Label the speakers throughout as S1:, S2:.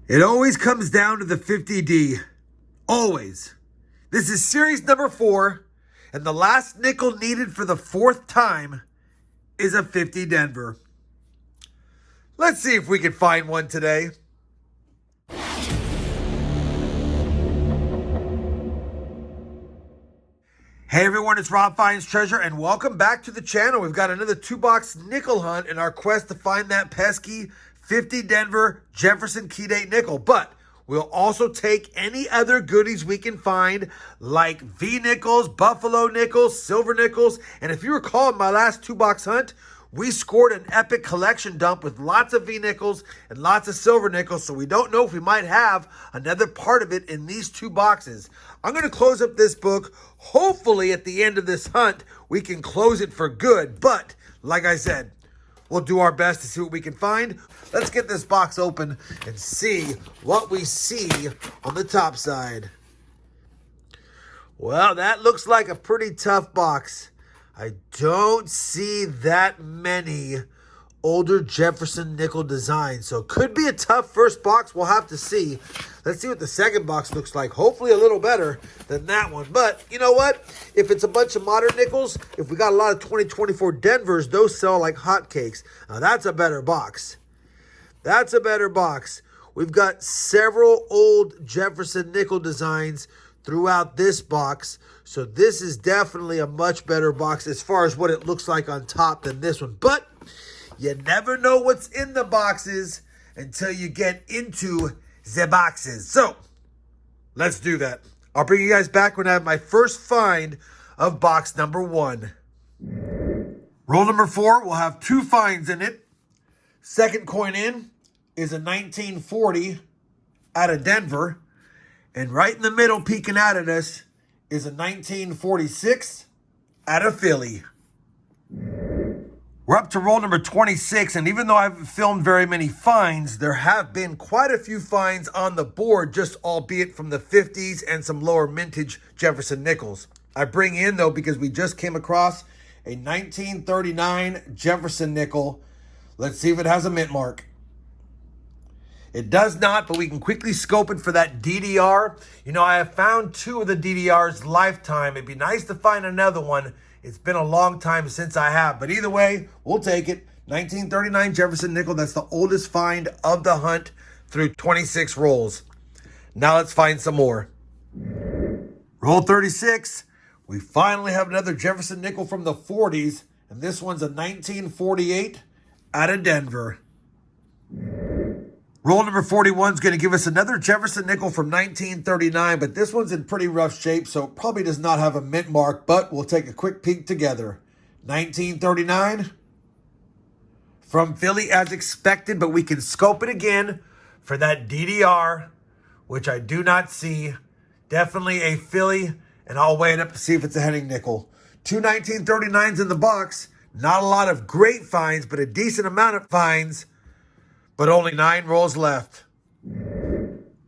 S1: It always comes down to the 50D. Always. This is series number 4, and the last nickel needed for the 4th time is a 50 Denver. Let's see if we can find one today. Hey everyone, it's RobFindsTreasure, and welcome back to the channel. We've got another 2-box nickel hunt in our quest to find that pesky 50 Denver Jefferson Nic-A-Date nickel. But we'll also take any other goodies we can find, like V-nickels, buffalo nickels, silver nickels. And if you recall, in my last 2-box hunt, we scored an epic collection dump with lots of V-nickels and lots of silver nickels, so we don't know if we might have another part of it in these 2 boxes. I'm going to close up this book. Hopefully, at the end of this hunt, we can close it for good. But, like I said, we'll do our best to see what we can find. Let's get this box open and see what we see on the top side. Well, that looks like a pretty tough box. I don't see that many older Jefferson nickel designs. So it could be a tough first box. We'll have to see. Let's see what the second box looks like. Hopefully a little better than that one. But you know what? If it's a bunch of modern nickels, if we got a lot of 2024 Denvers, those sell like hotcakes. Now that's a better box. That's a better box. We've got several old Jefferson nickel designs throughout this box. So this is definitely a much better box as far as what it looks like on top than this one. But you never know what's in the boxes until you get into the boxes. So let's do that. I'll bring you guys back when I have my first find of box number 1. Roll number 4 will have 2 finds in it. Second coin in is a 1940 out of Denver. And right in the middle, peeking out at us, is a 1946 out of Philly. We're up to roll number 26, and even though I haven't filmed very many finds, there have been quite a few finds on the board, just albeit from the 50s and some lower mintage Jefferson nickels. I bring in, though, because we just came across a 1939 Jefferson nickel. Let's see if it has a mint mark. It does not, but we can quickly scope it for that DDR. You know, I have found 2 of the DDR's lifetime. It'd be nice to find another one. It's been a long time since I have, but either way, we'll take it. 1939 Jefferson nickel. That's the oldest find of the hunt through 26 rolls. Now let's find some more. Roll 36. We finally have another Jefferson nickel from the 40s, and this one's a 1948 out of Denver. Roll number 41 is going to give us another Jefferson nickel from 1939, but this one's in pretty rough shape, so it probably does not have a mint mark, but we'll take a quick peek together. 1939 from Philly as expected, but we can scope it again for that DDR, which I do not see. Definitely a Philly, and I'll weigh it up to see if it's a Henning nickel. 2 1939s in the box. Not a lot of great finds, but a decent amount of finds. But only 9 rolls left.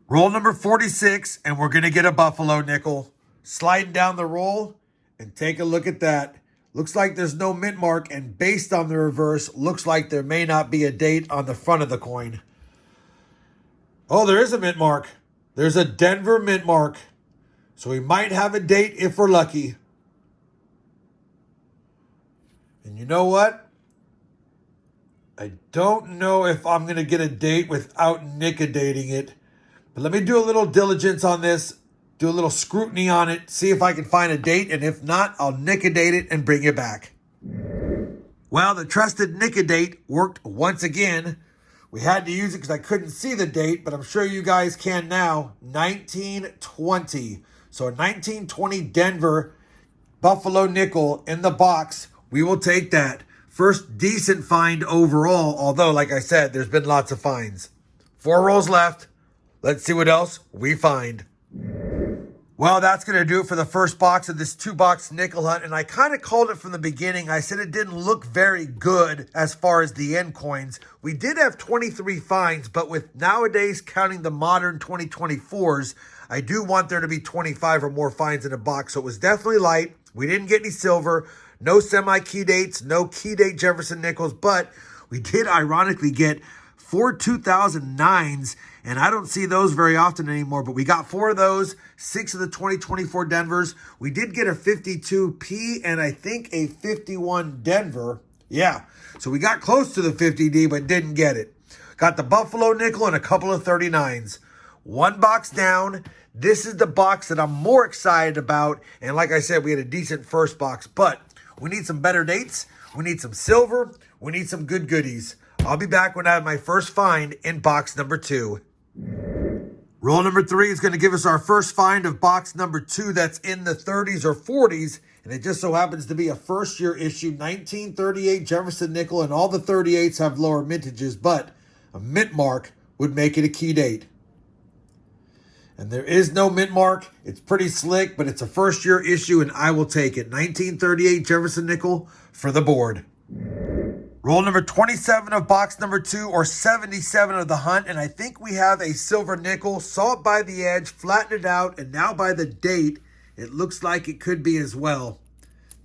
S1: Roll number 46, and we're going to get a buffalo nickel. Sliding down the roll, and take a look at that. Looks like there's no mint mark, and based on the reverse, looks like there may not be a date on the front of the coin. Oh, there is a mint mark. There's a Denver mint mark. So we might have a date if we're lucky. And you know what? I don't know if I'm going to get a date without Nic-A-Dating it. But let me do a little diligence on this. Do a little scrutiny on it. See if I can find a date. And if not, I'll Nic-A-Date it and bring it back. Well, the trusted Nic-A-Date worked once again. We had to use it because I couldn't see the date. But I'm sure you guys can now. 1920. So a 1920 Denver buffalo nickel in the box. We will take that. First decent find overall, although, like I said, there's been lots of finds. 4 rolls left. Let's see what else we find. Well, that's going to do it for the first box of this 2-box nickel hunt, and I kind of called it from the beginning. I said it didn't look very good as far as the end coins. We did have 23 finds, but with nowadays counting the modern 2024s, I do want there to be 25 or more finds in a box, so it was definitely light. We didn't get any silver. No semi-key dates, no key date Jefferson nickels, but we did ironically get 4 2009s And I don't see those very often anymore, but we got 4 of those, 6 of the 2024 Denvers. We did get a 52P and I think a 51 Denver. Yeah, so we got close to the 50D, but didn't get it. Got the Buffalo nickel and a couple of 39s. 1 box down. This is the box that I'm more excited about. And like I said, we had a decent first box, but we need some better dates. We need some silver. We need some good goodies. I'll be back when I have my first find in box number 2. Roll number 3 is going to give us our first find of box number 2 that's in the 30s or 40s. And it just so happens to be a first-year issue 1938 Jefferson nickel, and all the 38s have lower mintages, but a mint mark would make it a key date. And there is no mint mark. It's pretty slick, but it's a first-year issue, and I will take it. 1938 Jefferson nickel for the board. Roll number 27 of box number 2, or 77 of the hunt, and I think we have a silver nickel. Saw it by the edge, flattened it out, and now by the date, it looks like it could be as well.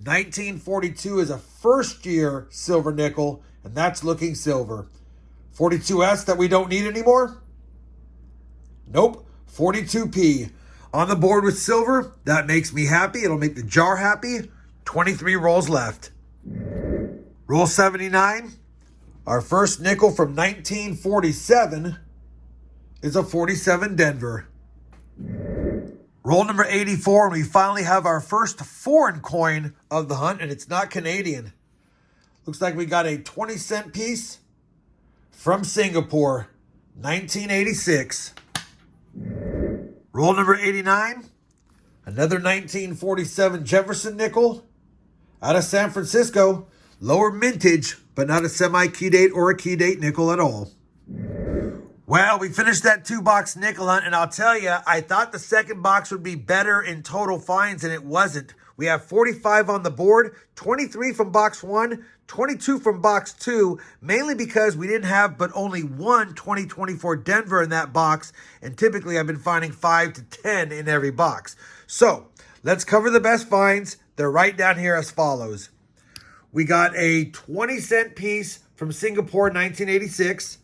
S1: 1942 is a first-year silver nickel, and that's looking silver. 42S that we don't need anymore? Nope. 42P. On the board with silver. That makes me happy. It'll make the jar happy. 23 rolls left. Roll 79. Our first nickel from 1947 is a 47 Denver. Roll number 84, and we finally have our first foreign coin of the hunt, and it's not Canadian. Looks like we got a 20-cent piece from Singapore, 1986. Roll number 89, another 1947 Jefferson nickel out of San Francisco. Lower mintage, but not a semi-key date or a key date nickel at all. Well, we finished that 2-box nickel hunt, and I'll tell you, I thought the second box would be better in total finds, and it wasn't. We have 45 on the board, 23 from box 1, 22 from box 2, mainly because we didn't have but only one 2024 Denver in that box, and typically I've been finding 5 to 10 in every box. So, let's cover the best finds. They're right down here as follows. We got a 20-cent piece from Singapore, 1986.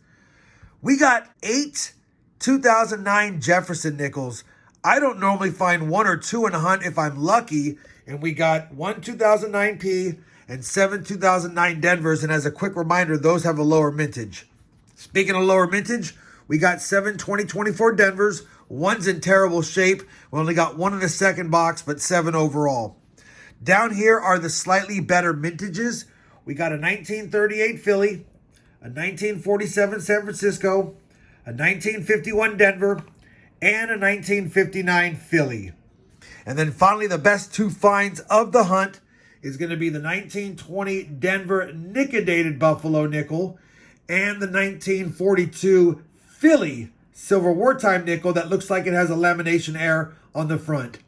S1: We got 8 2009 Jefferson nickels. I don't normally find 1 or 2 in a hunt if I'm lucky. And we got 1 2009P and 7 2009 Denvers. And as a quick reminder, those have a lower mintage. Speaking of lower mintage, we got 7 2024 Denvers. One's in terrible shape. We only got 1 in the second box, but 7 overall. Down here are the slightly better mintages. We got a 1938 Philly, a 1947 San Francisco, a 1951 Denver, and a 1959 Philly. And then finally, the best 2 finds of the hunt is going to be the 1920 Denver Nic-A-Dated Buffalo nickel and the 1942 Philly silver wartime nickel that looks like it has a lamination error on the front.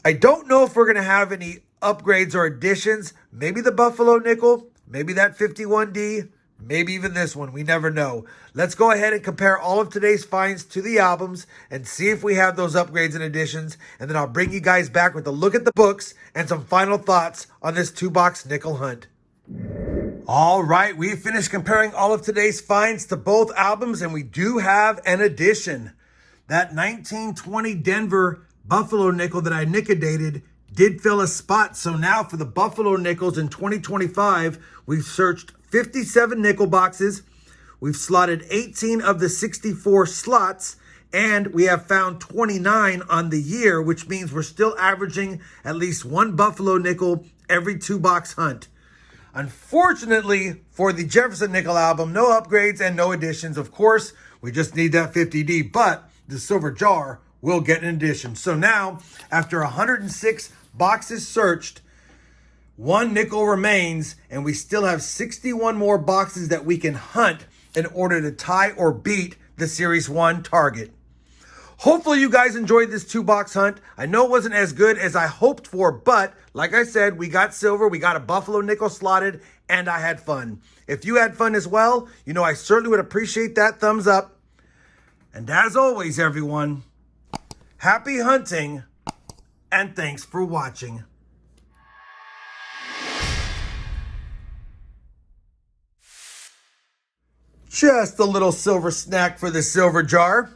S1: I don't know if we're going to have any upgrades or additions. Maybe the Buffalo nickel, maybe that 51D, maybe even this one. We never know. Let's go ahead and compare all of today's finds to the albums and see if we have those upgrades and additions. And then I'll bring you guys back with a look at the books and some final thoughts on this 2-box nickel hunt. All right, we finished comparing all of today's finds to both albums, and we do have an addition. That 1920 Denver Buffalo nickel that I Nic-A-Dated did fill a spot. So now for the Buffalo nickels in 2025, we've searched 57 nickel boxes. We've slotted 18 of the 64 slots, and we have found 29 on the year, which means we're still averaging at least 1 Buffalo nickel every 2-box hunt. Unfortunately, for the Jefferson nickel album, no upgrades and no additions. Of course, we just need that 50D, but the silver jar will get an addition. So now, after 106 boxes searched, 1 nickel remains, and we still have 61 more boxes that we can hunt in order to tie or beat the Series 1 target. Hopefully you guys enjoyed this 2-box hunt. I know it wasn't as good as I hoped for, but like I said, we got silver, we got a Buffalo nickel slotted, and I had fun. If you had fun as well, you know I certainly would appreciate that thumbs up. And as always, everyone, happy hunting, and thanks for watching. Just a little silver snack for the silver jar.